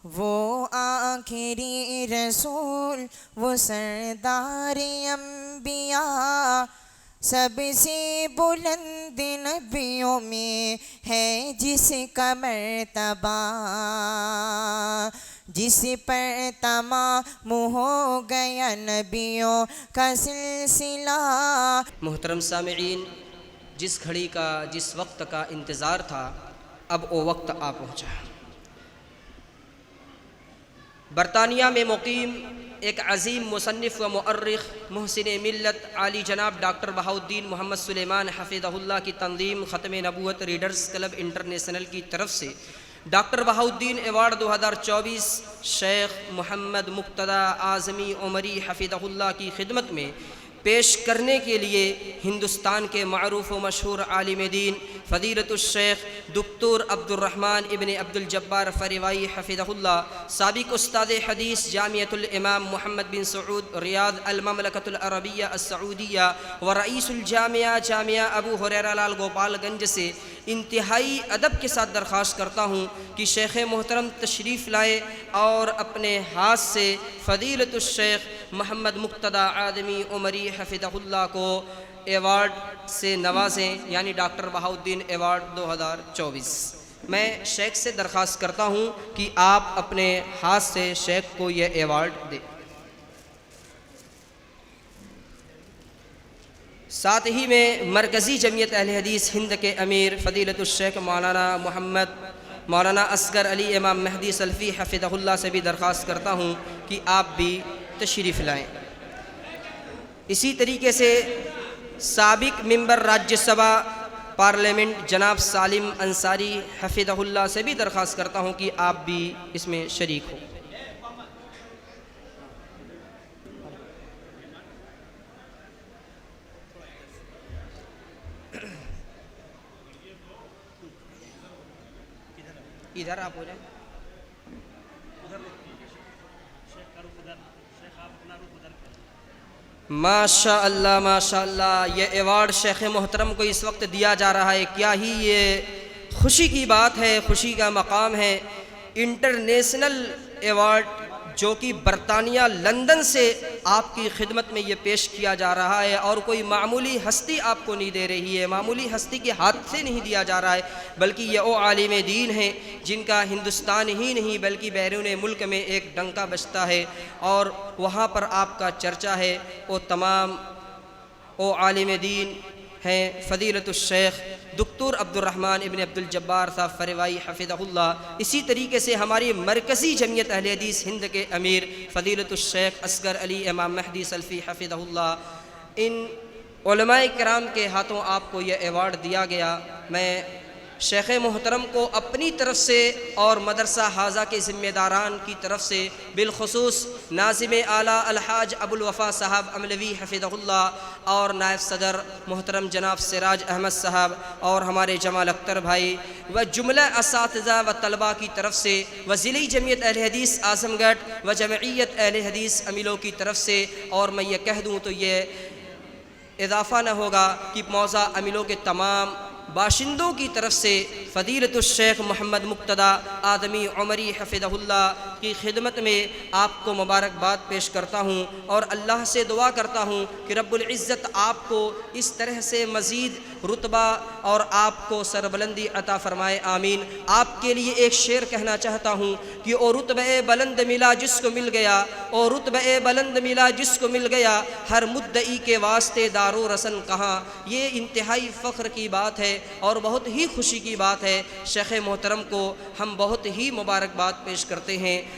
وہ آخری رسول، وہ سردار انبیاء، سب سے بلند نبیوں میں ہے جس کا مرتبہ، جس پر تمام ہو گیا نبیوں کا سلسلہ۔ محترم سامعین، جس گھڑی کا جس وقت کا انتظار تھا اب وہ وقت آ پہنچا۔ برطانیہ میں مقیم ایک عظیم مصنف و مؤرخ محسن ملت عالی جناب ڈاکٹر بہاؤالدین محمد سلیمان حفظہ اللہ کی تنظیم ختم نبوت ریڈرز کلب انٹرنیشنل کی طرف سے ڈاکٹر بہاؤالدین ایوارڈ 2024 شیخ محمد مقتدیٰ اعظمی عمری حفظہ اللہ کی خدمت میں پیش کرنے کے لیے ہندوستان کے معروف و مشہور عالم دین فضیلت الشیخ دکتور عبد الرحمن ابن عبد الجبار فریوائی حفظہ اللہ، سابق استاد حدیث جامعۃ الامام محمد بن سعود ریاض المملکۃ العربیہ السعودیہ و رئیس الجامعہ جامعہ ابو ہریرہ لال گوپال گنج سے انتہائی ادب کے ساتھ درخواست کرتا ہوں کہ شیخ محترم تشریف لائے اور اپنے ہاتھ سے فضیلت الشیخ محمد مقتدیٰ اعظمی عمری حفظہ اللہ کو ایوارڈ سے نوازیں، یعنی ڈاکٹر بہاؤالدین ایوارڈ 2024۔ میں شیخ سے درخواست کرتا ہوں کہ آپ اپنے ہاتھ سے شیخ کو یہ ایوارڈ دیں۔ ساتھ ہی میں مرکزی جمعیت اہل حدیث ہند کے امیر فضیلت الشیخ مولانا اصغر علی امام مہدی سلفی حفظہ اللہ سے بھی درخواست کرتا ہوں کہ آپ بھی تشریف لائیں۔ اسی طریقے سے سابق ممبر راجیہ سبھا پارلیمنٹ جناب سالم انصاری حفظہ اللہ سے بھی درخواست کرتا ہوں کہ آپ بھی اس میں شریک ہوں۔ ادھر آپ ہو جائیں۔ ماشاء اللہ ماشاء اللہ، یہ ایوارڈ شیخ محترم کو اس وقت دیا جا رہا ہے، کیا ہی یہ خوشی کی بات ہے، خوشی کا مقام ہے۔ انٹرنیشنل ایوارڈ جو کہ برطانیہ لندن سے آپ کی خدمت میں یہ پیش کیا جا رہا ہے، اور کوئی معمولی ہستی آپ کو نہیں دے رہی ہے، معمولی ہستی کے ہاتھ سے نہیں دیا جا رہا ہے، بلکہ یہ وہ عالم دین ہیں جن کا ہندوستان ہی نہیں بلکہ بیرون ملک میں ایک ڈنکا بجتا ہے، اور وہاں پر آپ کا چرچا ہے۔ وہ تمام وہ عالم دین ہیں فضیلت الشیخ دکتور عبد الرحمن ابن عبد الجبار صاحب فریوائی حفظہ اللہ۔ اسی طریقے سے ہماری مرکزی جمعیت اہل حدیث ہند کے امیر فضیلت الشیخ اصغر علی امام مہدی سلفی حفظہ اللہ، ان علماء کرام کے ہاتھوں آپ کو یہ ایوارڈ دیا گیا۔ میں شیخ محترم کو اپنی طرف سے اور مدرسہ حاضہ کے ذمہ داران کی طرف سے، بالخصوص ناظم اعلیٰ الحاج ابو الوفا صاحب املوی حفظہ اللہ اور نائب صدر محترم جناب سراج احمد صاحب اور ہمارے جمال اختر بھائی و جملہ اساتذہ و طلباء کی طرف سے، و ضلعی جمعیت اہل حدیث اعظم گڑھ و جمعیت اہل حدیث املو کی طرف سے، اور میں یہ کہہ دوں تو یہ اضافہ نہ ہوگا کہ موضع املو کے تمام باشندوں کی طرف سے فضیلت الشیخ محمد مقتدیٰ اعظمی عمری حفظہ اللہ کی خدمت میں آپ کو مبارکباد پیش کرتا ہوں، اور اللہ سے دعا کرتا ہوں کہ رب العزت آپ کو اس طرح سے مزید رتبہ اور آپ کو سربلندی عطا فرمائے، آمین۔ آپ کے لیے ایک شعر کہنا چاہتا ہوں کہ او رتبہ بلند ملا جس کو مل گیا، او رتبہ بلند ملا جس کو مل گیا، ہر مدعی کے واسطے دار و رسن کہاں۔ یہ انتہائی فخر کی بات ہے اور بہت ہی خوشی کی بات ہے۔ شیخ محترم کو ہم بہت ہی مبارکباد پیش کرتے ہیں۔